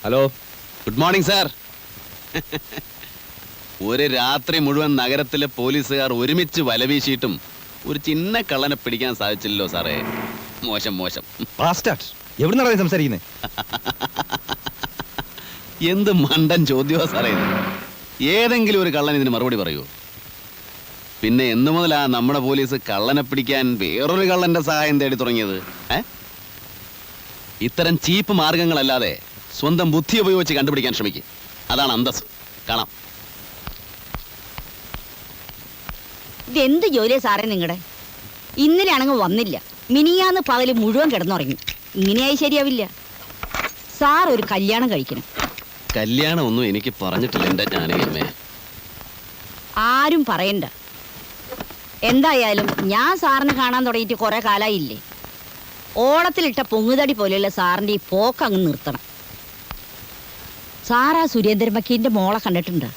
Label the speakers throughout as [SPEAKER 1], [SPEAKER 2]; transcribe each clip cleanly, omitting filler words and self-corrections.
[SPEAKER 1] Hello,
[SPEAKER 2] good morning sir. ഒരു രാത്രി മുഴുവൻ നഗരത്തിലെ പോലീസുകാർ ഒരുമിച്ച് വലവീശിയിട്ടും ഒരു ചിന്ന കള്ളനെ പിടിക്കാൻ സാധിച്ചില്ലല്ലോ സാറേ. മോശം മോശം.
[SPEAKER 1] എവിടുന്നാണ് സംസാരിക്കുന്നത്?
[SPEAKER 2] എന്ത് മണ്ടൻ ചോദ്യമോ സാറേ ഇത്. ഏതെങ്കിലും ഒരു കള്ളൻ ഇതിന് മറുപടി പറയൂ? പിന്നെ എന്നു മുതലാ നമ്മുടെ പോലീസ് കള്ളനെ പിടിക്കാൻ വേറൊരു കള്ളന്റെ സഹായം തേടി തുടങ്ങിയത്? ഇത്തരം ചീപ്പ് മാർഗങ്ങളല്ലാതെ സ്വന്തം ബുദ്ധി ഉപയോഗിച്ച് കണ്ടുപിടിക്കാൻ ശ്രമിക്കും. അതാണ് അന്തസ്. കാണാം.
[SPEAKER 3] ഇതെന്ത് ജോലിയാ സാറേ നിങ്ങളുടെ? ഇന്നലെ ആണെങ്കിൽ വന്നില്ല, മിനിയാന്ന് പകല് മുഴുവൻ കിടന്നുറങ്ങി. ഇങ്ങനെയായി ശരിയാവില്ല. സാർ ഒരു കല്യാണം കഴിക്കണം.
[SPEAKER 2] കല്യാണം ഒന്നും എനിക്ക് പറഞ്ഞിട്ടില്ല എന്റെ ജാനകിയമ്മേ.
[SPEAKER 3] ആരും പറയണ്ട. എന്തായാലും ഞാൻ സാറിന് കാണാൻ തുടങ്ങിയിട്ട് കുറെ കാലായില്ലേ. ഓളത്തിലിട്ട പൊങ്ങുതടി പോലെയുള്ള സാറിന്റെ ഈ പോക്ക് അങ്ങ് നിർത്തണം. സാറാ സുരേന്ദ്രൻ മക്കീന്റെ മോളെ കണ്ടിട്ടുണ്ട്.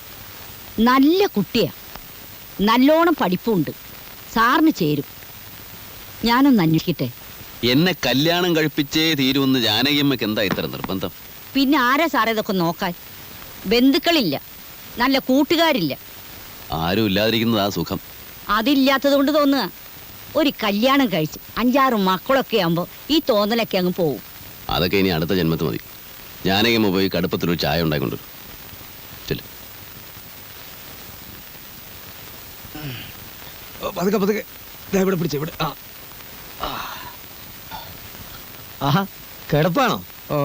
[SPEAKER 3] നല്ല കുട്ടിയാ, നല്ലോണം പഠിപ്പുണ്ട്. സാറിന് ചേരും. ഞാനൊന്ന് അന്വേഷിക്കട്ടെ.
[SPEAKER 2] എന്നെ കല്യാണം കഴിപ്പിച്ചേ തീരുമെന്ന് ജാനകിയമ്മക്ക് എന്താ ഇത്ര നിർബന്ധം?
[SPEAKER 3] പിന്നെ ആരാ സാറേ ഇതൊക്കെ നോക്കാൻ? ബന്ധുക്കളില്ല, നല്ല കൂട്ടുകാരില്ല.
[SPEAKER 2] ആരും ഇല്ലാതിരിക്കുന്നതാ സുഖം.
[SPEAKER 3] അതില്ലാത്തത് കൊണ്ട് തോന്നുക. ഒരു കല്യാണം കഴിച്ച് 5-6 മക്കളൊക്കെ ആകുമ്പോൾ ഈ തോന്നലൊക്കെ അങ്ങ് പോവും.
[SPEAKER 2] അതൊക്കെ ഇനി അടുത്ത ജന്മത്ത് മതി. ജാനകിയമ്മ പോയി കടുപ്പത്തിലൊരു ചായ ഉണ്ടായിക്കൊണ്ടു.
[SPEAKER 1] പതുക്കെ പതുക്കെ ഇവിടെ പിടിച്ച ഇവിടെ. ആഹാ, കിടപ്പാണോ? ഓ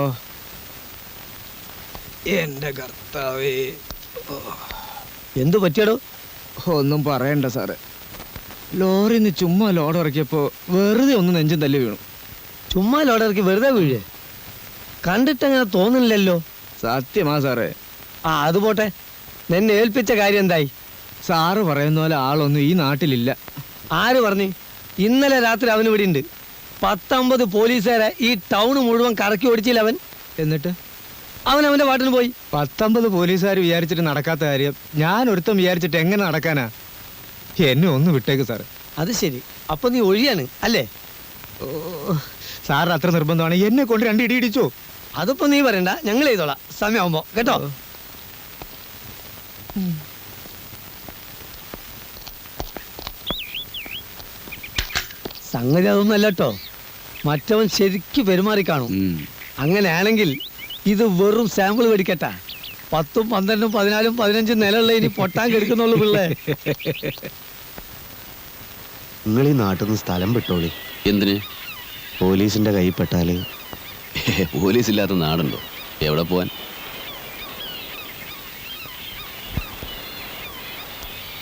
[SPEAKER 1] എന്റെ കർത്താവേ, എന്തു പറ്റിയടോ?
[SPEAKER 4] ഒന്നും പറയണ്ട സാറേ. ലോറിന്ന് ചുമ്മാ ലോഡ് ഇറക്കിയപ്പോ വെറുതെ ഒന്ന് നെഞ്ചും തല്ലി വീണു.
[SPEAKER 1] ചുമ്മാ ലോഡ് ഇറക്കി വെറുതെ വീഴേ? കണ്ടിട്ടങ്ങനെ തോന്നുന്നില്ലല്ലോ.
[SPEAKER 4] സത്യമാ സാറേ.
[SPEAKER 1] അത് പോട്ടെ, നിന്നെ ഏൽപ്പിച്ച കാര്യം എന്തായി?
[SPEAKER 4] സാറ് പറയുന്ന പോലെ ആളൊന്നും ഈ നാട്ടിലില്ല.
[SPEAKER 1] ആര് പറഞ്ഞു? ഇന്നലെ രാത്രി അവന് ഇവിടെ ഉണ്ട്. 19 പോലീസുകാരെ ഈ ടൗൺ മുഴുവൻ കറക്കി ഓടിച്ചില്ല അവൻ.
[SPEAKER 4] എന്നിട്ട്
[SPEAKER 1] അവൻ അവന്റെ പാട്ടിന് പോയി.
[SPEAKER 4] 19 പോലീസുകാർ വിചാരിച്ചിട്ട് നടക്കാത്ത കാര്യം ഞാൻ ഒരുത്തം വിചാരിച്ചിട്ട് എങ്ങനെ നടക്കാനാ? എന്നെ ഒന്ന് വിട്ടേക്ക് സാറ്.
[SPEAKER 1] അത് ശരി, അപ്പൊ നീ ഒഴിയാണ് അല്ലേ?
[SPEAKER 4] ഓ, സാറിന് അത്ര നിർബന്ധമാണ് എന്നെ കൊണ്ട് 2 ഇടി ഇടിച്ചോ?
[SPEAKER 1] അതിപ്പോ നീ പറയണ്ട, ഞങ്ങൾ ചെയ്തോളാം സമയമാകുമ്പോ, കേട്ടോ? സംഗതി അതൊന്നും അല്ല കേട്ടോ. മറ്റവൻ ശരിക്ക് പെരുമാറി കാണും. അങ്ങനെയാണെങ്കിൽ ഇത് വെറും സാമ്പിൾ മേടിക്കട്ടാ. 10, 12, 14, 15 നിലയുള്ള ഇനി പൊട്ടാൻ കെടുക്കുന്നുള്ളു പിള്ളേ.
[SPEAKER 5] നിങ്ങൾ ഈ നാട്ടിൽ നിന്ന് സ്ഥലം വിട്ടോളി.
[SPEAKER 2] എന്തിന്?
[SPEAKER 5] പോലീസിന്റെ കൈപ്പെട്ടാല്.
[SPEAKER 2] പോലീസ് ഇല്ലാത്ത നാടുണ്ടോ? എവിടെ പോവാൻ?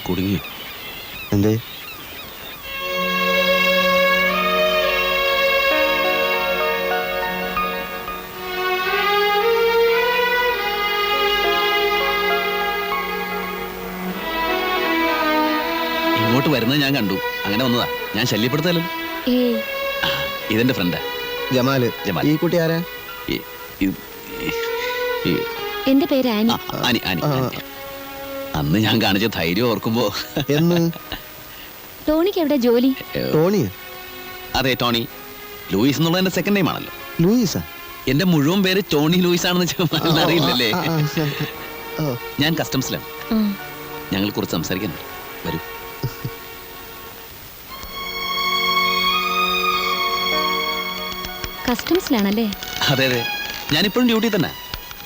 [SPEAKER 2] കുടുങ്ങിയോ?
[SPEAKER 5] എന്തേ?
[SPEAKER 2] ഇങ്ങോട്ട് വരുന്നത് ഞാൻ കണ്ടു, അങ്ങനെ വന്നതാ. ഞാൻ ശല്യപ്പെടുത്തല്ലോ. ഇതെന്റെ ഫ്രണ്ടാ
[SPEAKER 5] ജമാല്.
[SPEAKER 2] ജമാൽ.
[SPEAKER 5] ഈ കുട്ടി ആരാ?
[SPEAKER 6] എന്റെ പേര് ആനി.
[SPEAKER 2] ആനി. അന്ന് ഞാൻ കാണിച്ച ധൈര്യം ഓർക്കുമ്പോ.
[SPEAKER 5] എന്ന്?
[SPEAKER 6] ടോണിക്ക് എവിടെ ജോലി?
[SPEAKER 5] ടോണിയ?
[SPEAKER 2] അതെ, ടോണി. ലൂയിസ് എന്നുള്ള എന്റെ സെക്കൻഡ് നെയിം ആണല്ലോ.
[SPEAKER 5] ലൂയിസാ?
[SPEAKER 2] എന്റെ മുഴുവൻ പേര് ടോണി ലൂയിസ് ആണെന്ന് അറിയില്ലല്ലേ? ഞാൻ കസ്റ്റംസിലാണ്. ഞങ്ങൾ കുറച്ച് സംസാരിക്കാൻ വരൂ.
[SPEAKER 6] കസ്റ്റംസിലാണല്ലേ?
[SPEAKER 2] അതെ അതെ, ഞാനിപ്പോഴും ഡ്യൂട്ടി തന്നെ.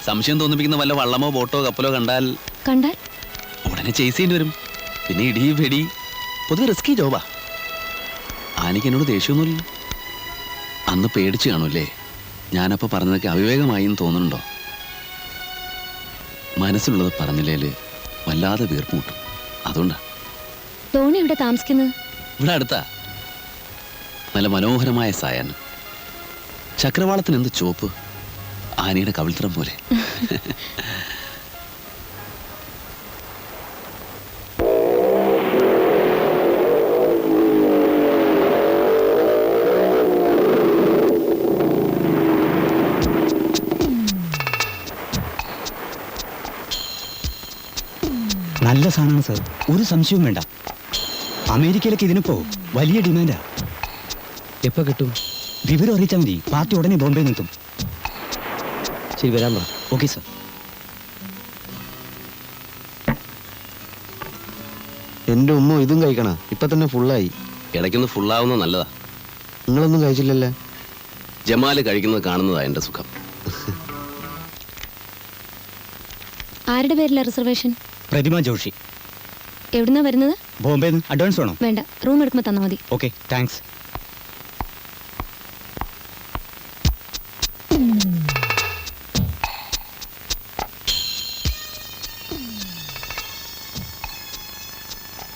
[SPEAKER 2] സംശയം തോന്നിപ്പിക്കുന്ന വല്ല വള്ളമോ ബോട്ടോ കപ്പലോ കണ്ടാൽ ഉടനെ ചേസ് ചെയ്യേണ്ടി വരും. പിന്നെ ഇടി വെടി, പൊതുവെ റിസ്കി ജോബാ. ആനിക്ക് എന്നോട് ദേഷ്യമൊന്നുമില്ല. അന്ന് പേടിച്ചു കാണൂല്ലേ? ഞാനപ്പോൾ പറഞ്ഞതൊക്കെ അവിവേകമായി എന്ന് തോന്നുന്നുണ്ടോ? മനസ്സിലുള്ളത് പറഞ്ഞില്ലേല് വല്ലാതെ വീർപ്പ് മുട്ടും. അതുകൊണ്ടാ.
[SPEAKER 6] ടോണി ഇവിടെ താമസിക്കുന്നത്?
[SPEAKER 2] ഇവിടെ അടുത്താ. നല്ല മനോഹരമായ സായാഹ്നം. ചക്രവാളത്തിന് എന്ത് ചോപ്പ്! ആനയുടെ കവിൾത്തരം പോലെ.
[SPEAKER 7] നല്ല സാധനമാണ് സാർ, ഒരു സംശയവും വേണ്ട. അമേരിക്കയിലേക്ക് ഇതിനിപ്പോ വലിയ ഡിമാൻഡാ.
[SPEAKER 1] എപ്പോ കിട്ടും?
[SPEAKER 7] വിവരം അറിയിച്ചാൽ മതി. പാർട്ടി ഉടനെ ബോംബെ നിൽക്കും.
[SPEAKER 1] ശരി, വരാൻ പറ.
[SPEAKER 7] Okay sir.
[SPEAKER 5] എൻ്റെ ഉമ്മ ഇതും കഴിക്കണ ഇപ്പൊ തന്നെ ഫുള്ളായി.
[SPEAKER 2] ഇടയ്ക്കൊന്ന് ഫുള്ളാവുന്നത് നല്ലതാ.
[SPEAKER 5] നിങ്ങളൊന്നും കഴിച്ചില്ലല്ലേ?
[SPEAKER 2] ജമാല് കഴിക്കുന്നത് കാണുന്നതാ എൻ്റെ സുഖം.
[SPEAKER 6] ആരുടെ പേരില റിസർവേഷൻ?
[SPEAKER 7] പ്രതിമ ജോഷി.
[SPEAKER 6] എവിടുന്നാ വരുന്നത്?
[SPEAKER 7] ബോംബെന്ന്. അഡ്വാൻസ് വേണോ?
[SPEAKER 6] വേണ്ട, റൂം എടുക്കുമ്പോൾ തന്നാൽ മതി.
[SPEAKER 7] Okay, thanks.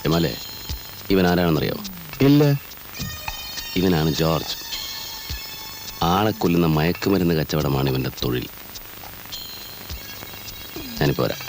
[SPEAKER 2] ജമാലെ, ഇവൻ ആരാണെന്നറിയാമോ?
[SPEAKER 5] ഇല്ല.
[SPEAKER 2] ഇവനാണ് ജോർജ്. ആളെ കൊല്ലുന്ന മയക്കുമരുന്ന് കച്ചവടമാണ് ഇവന്റെ തൊഴിൽ. ഞാനിപ്പോ വരാം.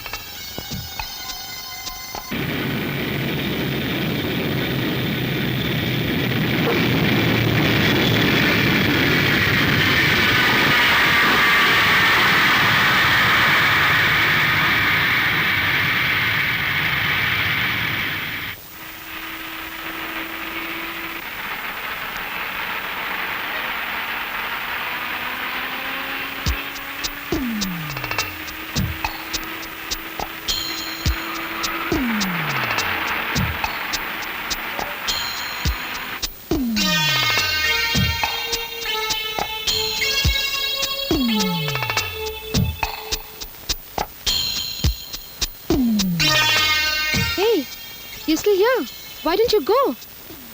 [SPEAKER 8] You're still here. Why didn't you go?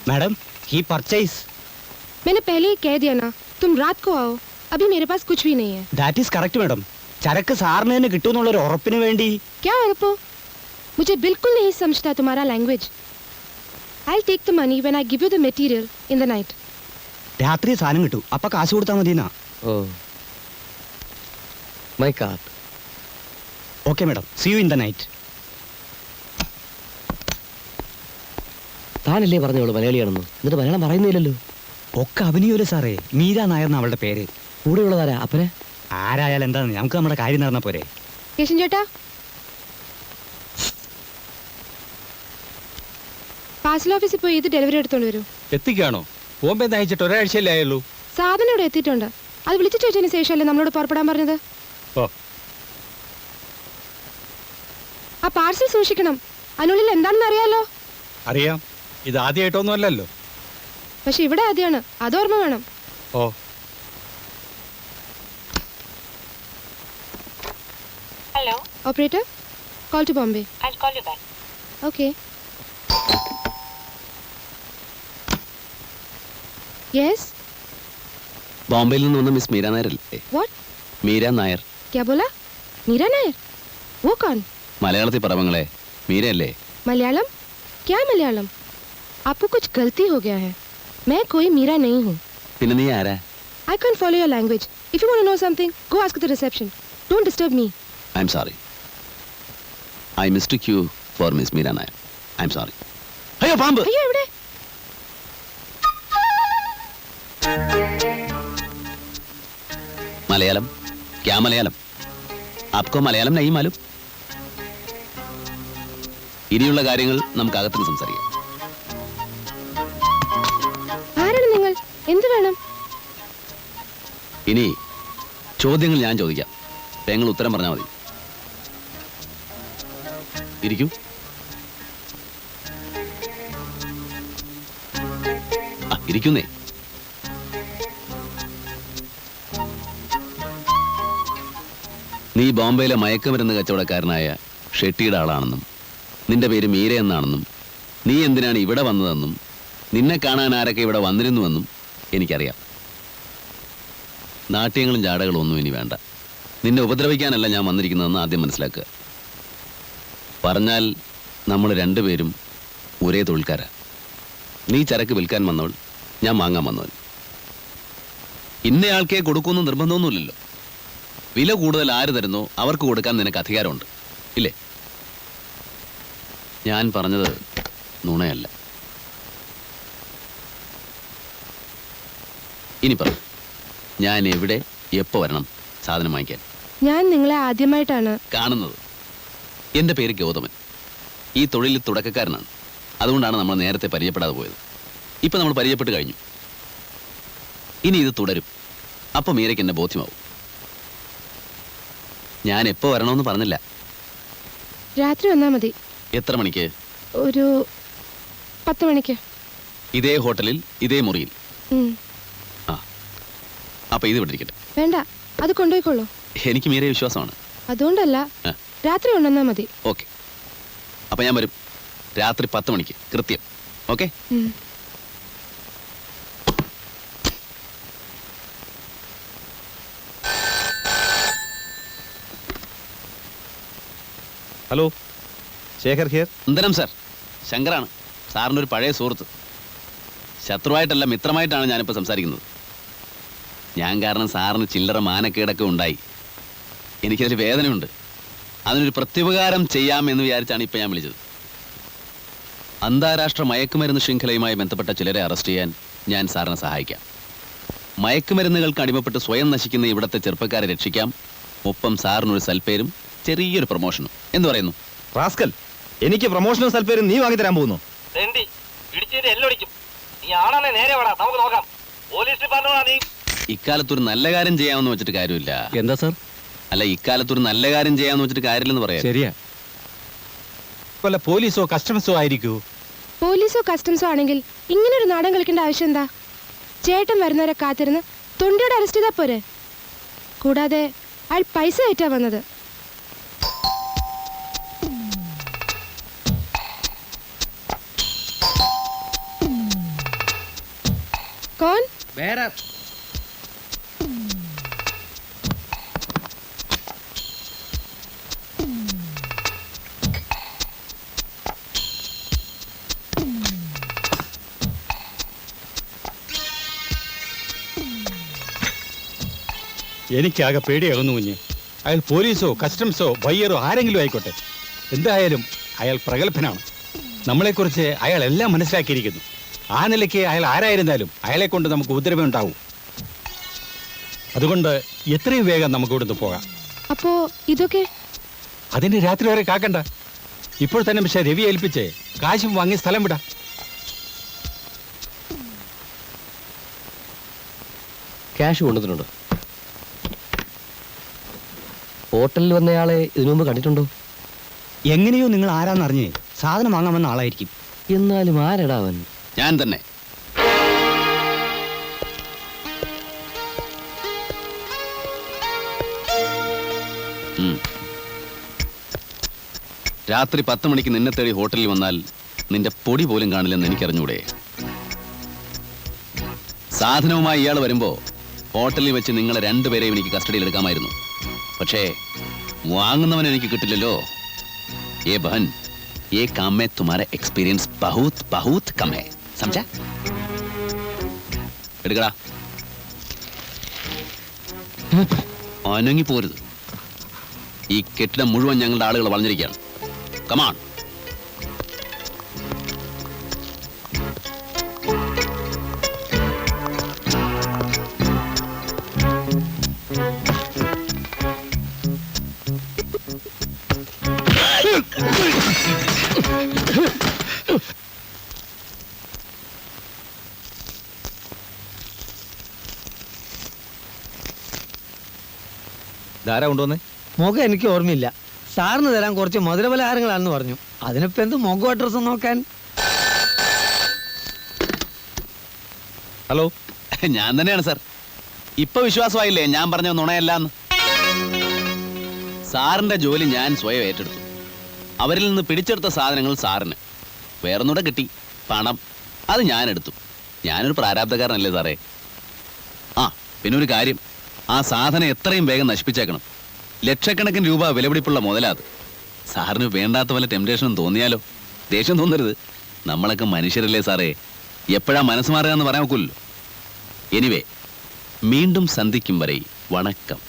[SPEAKER 7] Madam, he purchase.
[SPEAKER 8] मैंने पहले ही कह दिया ना, तुम रात को आओ. अभी मेरे पास कुछ भी नहीं है.
[SPEAKER 7] That is correct, madam. ചരക്ക് സാറിന് തന്നെ കിട്ടുമെന്നുള്ളൊരു ഉറപ്പിന് വേണ്ടി.
[SPEAKER 8] क्या उरपो? मुझे बिल्कुल नहीं समझता तुम्हारा language. I'll take the money when I give you the material in the night.
[SPEAKER 7] രാത്രി സാധനം കിട്ടും, അപ്പൊ കാശ് കൊടുത്താൽ മതിയെന്നാ.
[SPEAKER 1] Oh my god.
[SPEAKER 7] Okay madam, see you in the night.
[SPEAKER 5] താനല്ലേ പറഞ്ഞോളൂ മലയാളിയാണെന്ന്, എന്നിട്ട് മലയാളം പറയുന്നില്ലല്ലോ.
[SPEAKER 7] ഒക്കെ അഭിനയൂല സാറേ. മീര നായർന്ന അവളുടെ പേര്.
[SPEAKER 5] കൂടെയുള്ളതാരാ? അപ്പനെ?
[SPEAKER 7] ആരായാലും എന്താന്ന് നമുക്ക് നമ്മുടെ കാര്യം നടന്ന പോരെ.
[SPEAKER 8] കേശൻ ചേട്ടാ, പാർസൽ ഓഫീസിൽ പോയി ഇത് ഡെലിവറി എടുത്തോണ്ട് വരൂ.
[SPEAKER 4] എത്തിക്കാണോ? ബോംബെ അയച്ചിട്ട് ഒരാഴ്ചയല്ലേ ആയുള്ളൂ.
[SPEAKER 8] സാധനം ഇവിടെ എത്തിയിട്ടുണ്ട്. അത് വിളിച്ചു ചോദിച്ചതിന് ശേഷമല്ലേ നമ്മളോട് പുറപ്പെടാൻ പറഞ്ഞത്.
[SPEAKER 4] ഓ,
[SPEAKER 8] ആ പാർസൽ സൂക്ഷിക്കണം. അതിനുള്ളിൽ എന്താണെന്ന് അറിയാലോ.
[SPEAKER 4] അറിയാം. ഇത് ആദ്യമായിട്ടൊന്നും അല്ലല്ലോ.
[SPEAKER 8] പക്ഷെ ഇവിടെ ആദ്യമാണ്, അതോർമ്മ വേണം.
[SPEAKER 4] ഓ,
[SPEAKER 9] Hello,
[SPEAKER 8] operator, call to Bombay.
[SPEAKER 9] I'll call you back.
[SPEAKER 8] Okay. Yes,
[SPEAKER 2] ബോംബെയിൽ നിന്ന് വന്ന മിസ് മീര നായർ അല്ലേ?
[SPEAKER 8] व्हाट?
[SPEAKER 2] മീര നായർ.
[SPEAKER 8] क्या बोला? मीरा नायर? वो कौन?
[SPEAKER 2] മലയാളത്തിൽ പറവങ്ങളെ, മീരയല്ലേ?
[SPEAKER 8] मलयालम? क्या मलयालम? आपको कुछ गलती हो गया है. मैं कोई मीरा नहीं हूँ.
[SPEAKER 2] പിന്നെ നീ ആരാ?
[SPEAKER 8] I can't follow your language. If you want to know something, go ask at the reception. Don't disturb me.
[SPEAKER 2] I'm sorry. I mistook you for Miss Meera Nair. I'm sorry. അയ്യോ പാമ്പ്!
[SPEAKER 8] അയ്യോ എവിടെ?
[SPEAKER 2] മലയാളം? ക്യാ മലയാളം? ആപ്കോ മലയാളം നഹീ മാലൂം? ഇനിയുള്ള കാര്യങ്ങൾ നമുക്ക് അകത്തുനിന്ന് സംസാരിക്കാം.
[SPEAKER 8] ആരാണ് നിങ്ങൾ? എന്ത് വേണം?
[SPEAKER 2] ഇനി ചോദ്യങ്ങൾ ഞാൻ ചോദിക്കാം, നിങ്ങൾ ഉത്തരം പറഞ്ഞാൽ മതി. ഇരിക്കൂ. ഇരിക്കുന്നേ. നീ ബോംബെയിലെ മയക്കുമരുന്ന് കച്ചവടക്കാരനായ ഷെട്ടിയുടെ ആളാണെന്നും നിന്റെ പേര് മീര എന്നാണെന്നും നീ എന്തിനാണ് ഇവിടെ വന്നതെന്നും നിന്നെ കാണാൻ ആരൊക്കെ ഇവിടെ വന്നിരുന്നുവെന്നും എനിക്കറിയാം. നാട്യങ്ങളും ജാടകളും ഒന്നും ഇനി വേണ്ട. നിന്നെ ഉപദ്രവിക്കാനല്ല ഞാൻ വന്നിരിക്കുന്നതെന്ന് ആദ്യം മനസ്സിലാക്കുക. പറഞ്ഞാൽ നമ്മൾ രണ്ടുപേരും ഒരേ തൊഴിൽക്കാരാ. നീ ചരക്ക് വിൽക്കാൻ വന്നവൾ, ഞാൻ വാങ്ങാൻ വന്നവൻ. ഇന്നയാൾക്കേ കൊടുക്കുമെന്ന് നിർബന്ധമൊന്നുമില്ലല്ലോ. വില കൂടുതൽ ആര് തരുന്നോ അവർക്ക് കൊടുക്കാൻ നിനക്ക് അധികാരമുണ്ട്, ഇല്ലേ? ഞാൻ പറഞ്ഞത് നുണയല്ല. ഇനി പറ, ഞാൻ എവിടെ എപ്പോ വരണം സാധനം വാങ്ങിക്കാൻ?
[SPEAKER 8] ഞാൻ നിങ്ങളെ ആദ്യമായിട്ടാണ്
[SPEAKER 2] കാണുന്നത്. എൻ്റെ പേര് ഗൗതമൻ. ഈ തൊഴിലിൽ തുടക്കക്കാരനാണ്. അതുകൊണ്ടാണ് നമ്മൾ നേരത്തെ പരിചയപ്പെടാതെ പോയത്. ഇപ്പം നമ്മൾ പരിചയപ്പെട്ട് കഴിഞ്ഞു. ഇനി ഇത് തുടരും. അപ്പം മീരയ്ക്ക് എന്നെ ബോധ്യമാവും. ഞാൻ എപ്പോ വരണമെന്ന് പറഞ്ഞില്ല.
[SPEAKER 8] രാത്രി വന്നാൽ മതി.
[SPEAKER 2] എത്ര മണിക്ക്?
[SPEAKER 8] ഒരു 10 മണിക്ക്.
[SPEAKER 2] ഇതേ ഹോട്ടലിൽ ഇതേ മുറിയിൽ?
[SPEAKER 8] ഉം.
[SPEAKER 2] ആ, അപ്പൊ ഇത് വിട്ടിരിക്കട്ടെ.
[SPEAKER 8] വേണ്ട, അത് കൊണ്ടുപോയിക്കോളൂ.
[SPEAKER 2] എനിക്ക് മീരെ വിശ്വാസമാണ്.
[SPEAKER 8] അതുകൊണ്ടല്ല,
[SPEAKER 2] ആ.
[SPEAKER 8] രാത്രി കൊണ്ടുവന്നാൽ മതി.
[SPEAKER 2] ഓക്കെ, അപ്പൊ ഞാൻ വരും രാത്രി 10 മണിക്ക് കൃത്യം. ഓക്കെ.
[SPEAKER 8] ഉം.
[SPEAKER 4] Hello, Shekhar here.
[SPEAKER 2] വന്ദനം സാർ, ശങ്കറാണ്. സാറിൻ്റെ ഒരു പഴയ സുഹൃത്ത്. ശത്രുവായിട്ടല്ല, മിത്രമായിട്ടാണ് ഞാനിപ്പോൾ സംസാരിക്കുന്നത്. ഞാൻ കാരണം സാറിന് ചില്ലറ മാനക്കേടൊക്കെ ഉണ്ടായി. എനിക്കതിൽ വേദനയുണ്ട്. അതിനൊരു പ്രത്യുപകാരം ചെയ്യാമെന്ന് വിചാരിച്ചാണ് ഇപ്പം ഞാൻ വിളിച്ചത്. അന്താരാഷ്ട്ര മയക്കുമരുന്ന് ശൃംഖലയുമായി ബന്ധപ്പെട്ട ചിലരെ അറസ്റ്റ് ചെയ്യാൻ ഞാൻ സാറിനെ സഹായിക്കാം. മയക്കുമരുന്നുകൾക്ക് അടിമപ്പെട്ട് സ്വയം നശിക്കുന്ന ഇവിടുത്തെ ചെറുപ്പക്കാരെ രക്ഷിക്കാം. ഒപ്പം സാറിനൊരു സൽപ്പേരും ചെറിയൊരു പ്രൊമോഷനും. എന്ത് പറയുന്നു?
[SPEAKER 4] റാസ്കൽ, എനിക്ക് പ്രൊമോഷണൽ സൽപ്പേരും നീ വാങ്ങി തരാൻ പോകുന്നു.
[SPEAKER 2] ഇക്കാലത്തൊരു നല്ല കാര്യം ചെയ്യാമെന്ന് വെച്ചിട്ട് കാര്യമില്ല.
[SPEAKER 7] എന്താ സാർ?
[SPEAKER 2] അല്ല, ഇക്കാലത്തൊരു നല്ല കാര്യം ചെയ്യാമെന്ന് വെച്ചിട്ട് കാര്യമില്ലെന്ന് പറയാം.
[SPEAKER 7] ശരിയാ. വല്ല പോലീസോ കസ്റ്റംസോ ആയിരിക്കൂ.
[SPEAKER 8] പോലീസോ കസ്റ്റംസോ ആണെങ്കിൽ ഇങ്ങനൊരു നാടൻ കളിക്കേണ്ട ആവശ്യം എന്താ? ചേട്ടൻ വരുന്നവരെ കാത്തിരുന്ന് തൊണ്ടിയോടെ അറസ്റ്റ് ചെയ്താൽ പോരെ? കൂടാതെ അയാൾ പൈസ കയറ്റാ വന്നത്. കോൺ?
[SPEAKER 7] എനിക്കാകെ പേടിയാകുന്നു കുഞ്ഞ്. അയാൾ പോലീസോ കസ്റ്റംസോ ബയ്യറോ ആരെങ്കിലും ആയിക്കോട്ടെ, എന്തായാലും അയാൾ പ്രഗത്ഭനാണ്. നമ്മളെക്കുറിച്ച് അയാൾ എല്ലാം മനസ്സിലാക്കിയിരിക്കുന്നു. ആ നിലയ്ക്ക് അയാൾ ആരായിരുന്നാലും അയാളെ കൊണ്ട് നമുക്ക് ഉപദ്രവം ഉണ്ടാവും. അതുകൊണ്ട് എത്രയും വേഗം നമുക്ക് ഇവിടുന്ന് പോകാം.
[SPEAKER 8] അപ്പോ ഇതൊക്കെ
[SPEAKER 7] അതിന് രാത്രി വരെ കാക്കണ്ട. ഇപ്പോൾ തന്നെ പക്ഷേ രവി ഏൽപ്പിച്ച് കാശും വാങ്ങി സ്ഥലം വിടാം.
[SPEAKER 5] ക്യാഷ് കൊണ്ടുവന്നിട്ടുണ്ടോ? ഹോട്ടലിൽ വന്നയാളെ ഇതിനു മുമ്പ് കണ്ടിട്ടുണ്ടോ?
[SPEAKER 7] എങ്ങനെയോ നിങ്ങൾ ആരാന്നറിഞ്ഞ് സാധനം വാങ്ങാൻ വന്ന ആളായിരിക്കും.
[SPEAKER 5] എന്നാലും ആരെടാ അവൻ?
[SPEAKER 2] ഞാൻ തന്നെ. രാത്രി 10 മണിക്ക് നിന്നെ തേടി ഹോട്ടലിൽ വന്നാൽ നിന്റെ പൊടി പോലും കാണില്ലെന്ന് എനിക്കറിഞ്ഞൂടെ? സാധനവുമായി ഇയാൾ വരുമ്പോ ഹോട്ടലിൽ വെച്ച് നിങ്ങളെ രണ്ടുപേരെയും എനിക്ക് കസ്റ്റഡിയിൽ എടുക്കാമായിരുന്നു. പക്ഷേ വാങ്ങുന്നവൻ എനിക്ക് കിട്ടില്ലല്ലോ. ഏ ബഹൻ, ये काम में तुम्हारा एक्सपीरियंस बहुत बहुत कम है, समझा? എടുക്കടാ. അനങ്ങി പോരുത്. ഈ കെട്ടിടം മുഴുവൻ ഞങ്ങളുടെ ആളുകൾ വളഞ്ഞിരിക്കുകയാണ്. കമാൺ.
[SPEAKER 4] ധാരാ കൊണ്ടുവന്നേ.
[SPEAKER 1] മുഖം എനിക്ക് ഓർമ്മയില്ല. സാറിന് തരാൻ കുറച്ച് മധുരപലഹാരങ്ങളാണെന്ന് പറഞ്ഞു. അതിനിപ്പോ എന്ത് മുഖം അഡ്രസ് നോക്കാൻ?
[SPEAKER 4] ഹലോ,
[SPEAKER 2] ഞാൻ തന്നെയാണ് സാർ. ഇപ്പൊ വിശ്വാസമായില്ലേ ഞാൻ പറഞ്ഞ നുണയല്ലാന്ന്? സാറിന്റെ ജോലി ഞാൻ സ്വയം ഏറ്റെടുത്തു. അവരിൽ നിന്ന് പിടിച്ചെടുത്ത സാധനങ്ങൾ സാറിന്, വേറൊന്നുകൂടെ കിട്ടി, പണം. അത് ഞാൻ എടുത്തു. ഞാനൊരു പ്രാരാബ്ധക്കാരനല്ലേ സാറേ. ആ പിന്നെ ഒരു കാര്യം, ആ സാധനം എത്രയും വേഗം നശിപ്പിച്ചേക്കണം. ലക്ഷക്കണക്കിന് രൂപ വിലപിടിപ്പുള്ള മുതലാത്. സാറിന് വേണ്ടാത്ത വല്ല ടെംപ്ടേഷനും തോന്നിയാലോ? ദേഷ്യം തോന്നരുത്, നമ്മളൊക്കെ മനുഷ്യരല്ലേ സാറേ. എപ്പോഴാ മനസ്സ് മാറുക എന്ന് പറയാൻ ഒക്കില്ലല്ലോ. എനിവേ, വീണ്ടും സന്ധിക്കും വരെ വണക്കം.